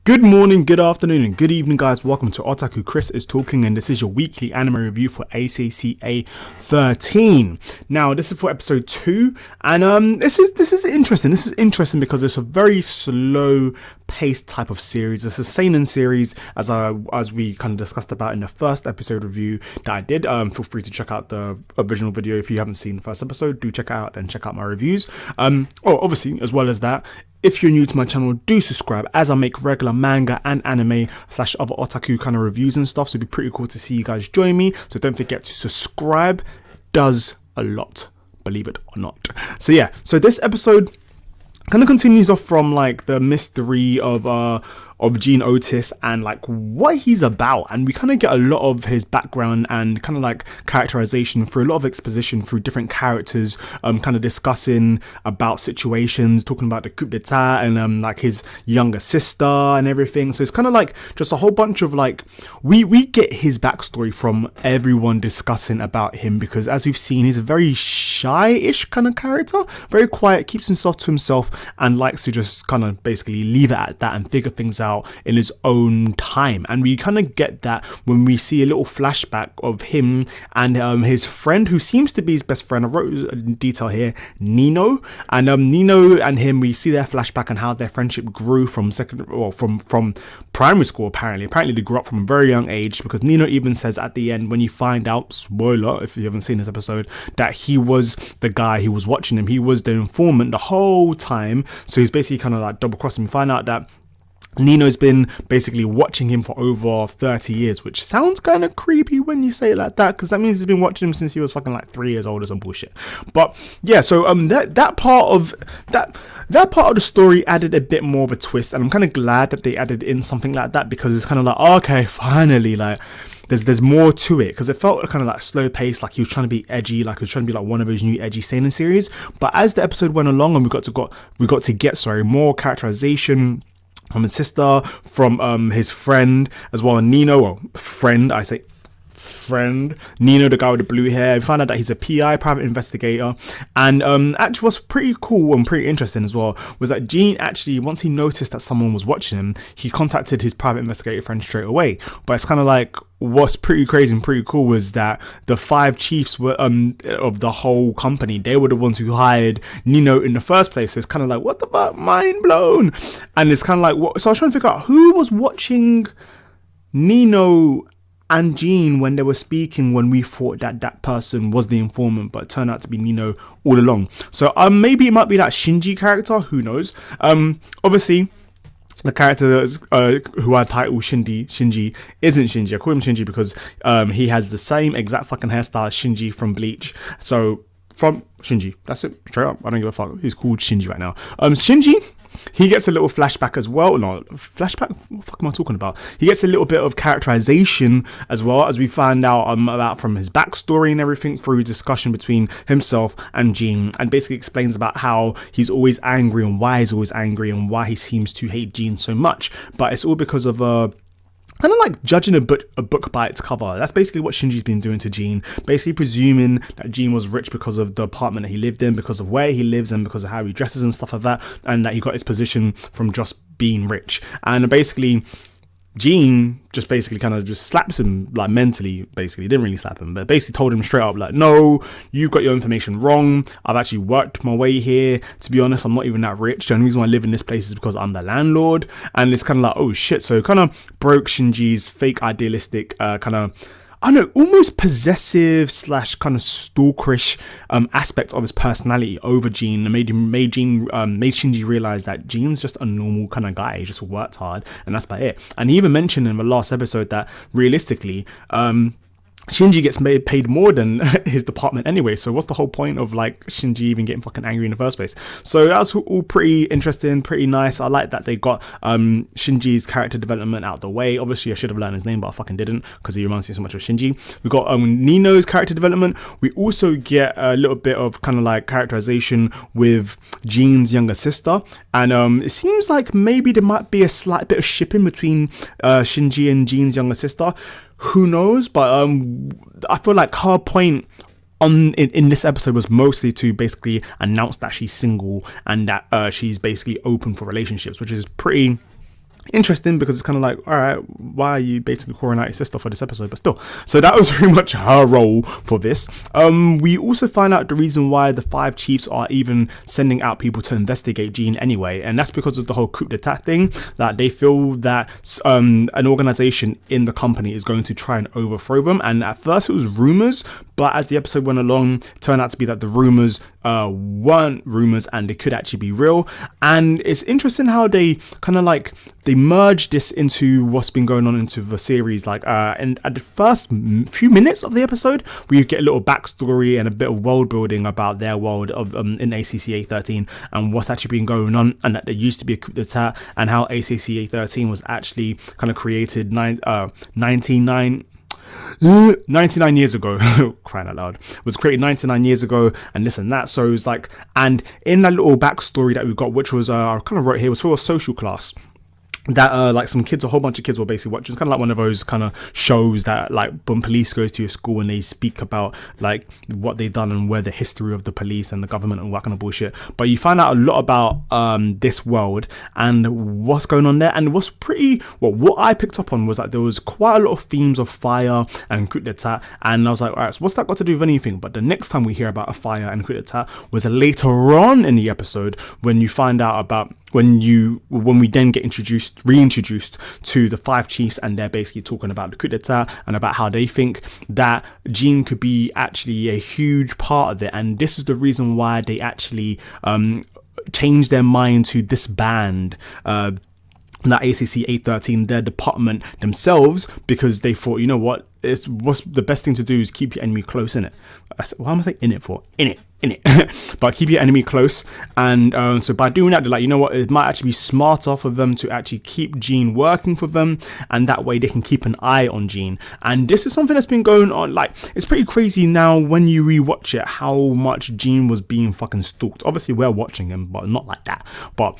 Good morning, good afternoon, and good evening, guys. Welcome to Otaku. Chris is talking, and this is your weekly anime review for ACCA 13. Now, this is for episode 2, and this is interesting. This is interesting because it's a very slow paced type of series. It's a seinen series, as we kind of discussed about in the first episode review that I did. Feel free to check out the original video if you haven't seen the first episode. Do check it out and check out my reviews. Obviously, as well as that, if you're new to my channel, do subscribe, as I make regular manga and anime / other otaku kind of reviews and stuff. So it'd be pretty cool to see you guys join me. So don't forget to subscribe. Does a lot, believe it or not. So yeah, so this episode kind of continues off from like the mystery of Jean Otus and like what he's about, and we kind of get a lot of his background and kind of like characterization through a lot of exposition through different characters, kind of discussing about situations, talking about the coup d'etat and like his younger sister and everything. So it's kind of like just a whole bunch of like we get his backstory from everyone discussing about him, because as we've seen, he's a very shy-ish kind of character, very quiet, keeps himself to himself, and likes to just kind of basically leave it at that and figure things out in his own time. And we kind of get that when we see a little flashback of him and his friend, who seems to be his best friend. I wrote a detail here, Nino, and Nino and him, we see their flashback and how their friendship grew from from primary school. Apparently they grew up from a very young age, because Nino even says at the end, when you find out, spoiler if you haven't seen this episode, that he was the guy who was watching him. He was the informant the whole time. So he's basically kind of like double crossing. We find out that Nino's been basically watching him for over 30 years, which sounds kind of creepy when you say it like that, because that means he's been watching him since he was fucking like 3 years old or some bullshit. But yeah, so that part of the story added a bit more of a twist, and I'm kind of glad that they added in something like that, because it's kind of like, okay, finally, like there's more to it, because it felt kind of like slow paced, like he was trying to be edgy, like he was trying to be like one of those new edgy seinen series. But as the episode went along and we got to get more characterization from his sister, from his friend as well, Nino, or friend, I say friend, Nino, the guy with the blue hair. We found out that he's a PI, private investigator, and actually what's pretty cool and pretty interesting as well was that Jean actually, once he noticed that someone was watching him, he contacted his private investigator friend straight away. But it's kind of like, what's pretty crazy and pretty cool was that the 5 chiefs were of the whole company, they were the ones who hired Nino in the first place. So it's kind of like, what the fuck, mind blown. And it's kind of like, what? So I was trying to figure out who was watching Nino and Jean when they were speaking, when we thought that person was the informant, but it turned out to be Nino all along. So maybe it might be that Shinji character, who knows. Obviously the character who I title Shinji isn't Shinji. I call him Shinji because he has the same exact fucking hairstyle as Shinji from Bleach. So from Shinji, that's it, straight up, I don't give a fuck. He's called Shinji right now. Shinji, he gets a little flashback as well. No, flashback? What the fuck am I talking about? He gets a little bit of characterization as well, as we find out about from his backstory and everything through discussion between himself and Jean, and basically explains about how he's always angry and why he's always angry and why he seems to hate Jean so much. But it's all because of kind of like judging a book by its cover. That's basically what Shinji's been doing to Jean, basically presuming that Jean was rich because of the apartment that he lived in, because of where he lives and because of how he dresses and stuff like that, and that he got his position from just being rich. And basically Jean just basically kind of just slaps him, like mentally, basically. He didn't really slap him, but basically told him straight up, like, no, you've got your information wrong. I've actually worked my way here. To be honest, I'm not even that rich. The only reason why I live in this place is because I'm the landlord. And it's kind of like, oh shit. So it kind of broke Shinji's fake idealistic kind of, I don't know, almost possessive / kind of stalkerish aspect of his personality over Jean, and made Shinji realize that Jean's just a normal kind of guy. He just worked hard, and that's about it. And he even mentioned in the last episode that realistically, Shinji gets paid more than his department anyway, so what's the whole point of like Shinji even getting fucking angry in the first place? So that was all pretty interesting, pretty nice. I like that they got Shinji's character development out the way. Obviously I should have learned his name, but I fucking didn't, because he reminds me so much of Shinji. We got Nino's character development. We also get a little bit of kind of like characterization with Jean's younger sister, and it seems like maybe there might be a slight bit of shipping between Shinji and Jean's younger sister. Who knows? But I feel like her point in this episode was mostly to basically announce that she's single and that she's basically open for relationships, which is pretty interesting because it's kind of like, all right, why are you basically calling out your sister for this episode? But still, so that was very much her role for this. We also find out the reason why the 5 chiefs are even sending out people to investigate Jean anyway, and that's because of the whole coup d'etat thing, that they feel that an organization in the company is going to try and overthrow them. And at first it was rumors, but as the episode went along, it turned out to be that the rumors weren't rumors and they could actually be real. And it's interesting how they kind of like they merge this into what's been going on into the series. Like and at the first few minutes of the episode, we get a little backstory and a bit of world building about their world of in ACCA 13 and what's actually been going on, and that there used to be a coup d'etat, and how ACCA 13 was actually kind of created 99 years ago. Crying out loud, was created 99 years ago, and this and that. So it's like, and in that little backstory that we got, which was I kind of wrote here, was for a social class that like some kids, a whole bunch of kids were basically watching. It's kind of like one of those kind of shows that like when police goes to your school and they speak about like what they've done and where the history of the police and the government and what kind of bullshit. But you find out a lot about this world and what's going on there. And what's pretty, well, what I picked up on was that there was quite a lot of themes of fire and coup d'etat, and I was like, all right, so what's that got to do with anything? But the next time we hear about a fire and coup d'etat was later on in the episode, when you find out about when we then get reintroduced to the 5 chiefs, and they're basically talking about the coup d'etat and about how they think that Jean could be actually a huge part of it. And this is the reason why they actually changed their mind to disband that ACCA 13, their department themselves, because they thought, you know what, what's the best thing to do is keep your enemy close, in it. Why am I saying in it for? In it. But keep your enemy close. And so by doing that, they're like, you know what, it might actually be smarter for them to actually keep Jean working for them, and that way they can keep an eye on Jean. And this is something that's been going on, like, it's pretty crazy now when you rewatch it, how much Jean was being fucking stalked. Obviously we're watching him, but not like that, but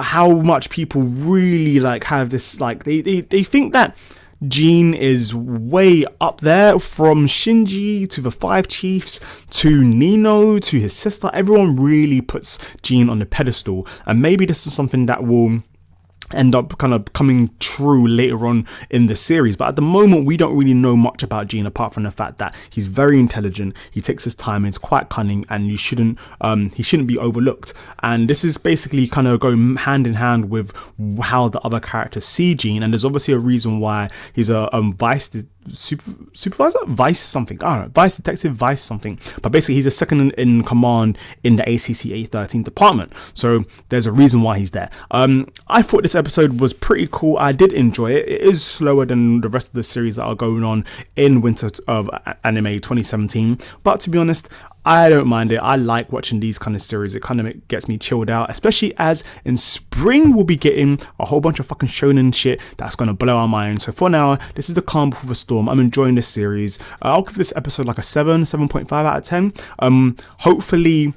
how much people really like have this, like they think that Jean is way up there, from Shinji to the 5 chiefs to Nino to his sister. Everyone really puts Jean on the pedestal, and maybe this is something that will end up kind of coming true later on in the series. But at the moment, we don't really know much about Jean, apart from the fact that he's very intelligent, he takes his time, he's quite cunning, and he shouldn't be overlooked. And this is basically kind of going hand in hand with how the other characters see Jean. And there's obviously a reason why he's a supervisor, vice something, I don't know, vice detective, vice something, but basically he's a second in command in the ACCA 13 department, so there's a reason why he's there. I thought this episode was pretty cool. I did enjoy it. It is slower than the rest of the series that are going on in winter of anime 2017, but to be honest, I don't mind it. I like watching these kind of series. It kind of gets me chilled out, especially as in spring we'll be getting a whole bunch of fucking shonen shit that's going to blow our minds. So for now, this is the calm before the storm. I'm enjoying this series. I'll give this episode like a 7.5 out of 10. Hopefully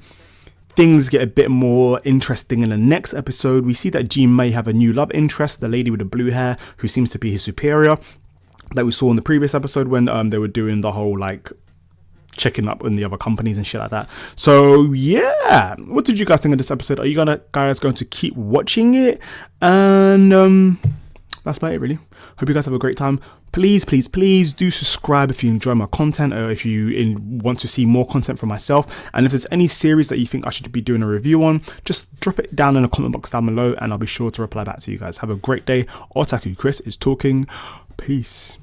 things get a bit more interesting in the next episode. We see that Jean may have a new love interest, the lady with the blue hair who seems to be his superior, that we saw in the previous episode when they were doing the whole like checking up on the other companies and shit like that. So yeah, what did you guys think of this episode? Are you guys going to keep watching it? And that's about it really. Hope you guys have a great time. Please do subscribe if you enjoy my content, or if you want to see more content from myself. And if there's any series that you think I should be doing a review on, just drop it down in the comment box down below and I'll be sure to reply back to you guys. Have a great day. Otaku Chris is talking. Peace.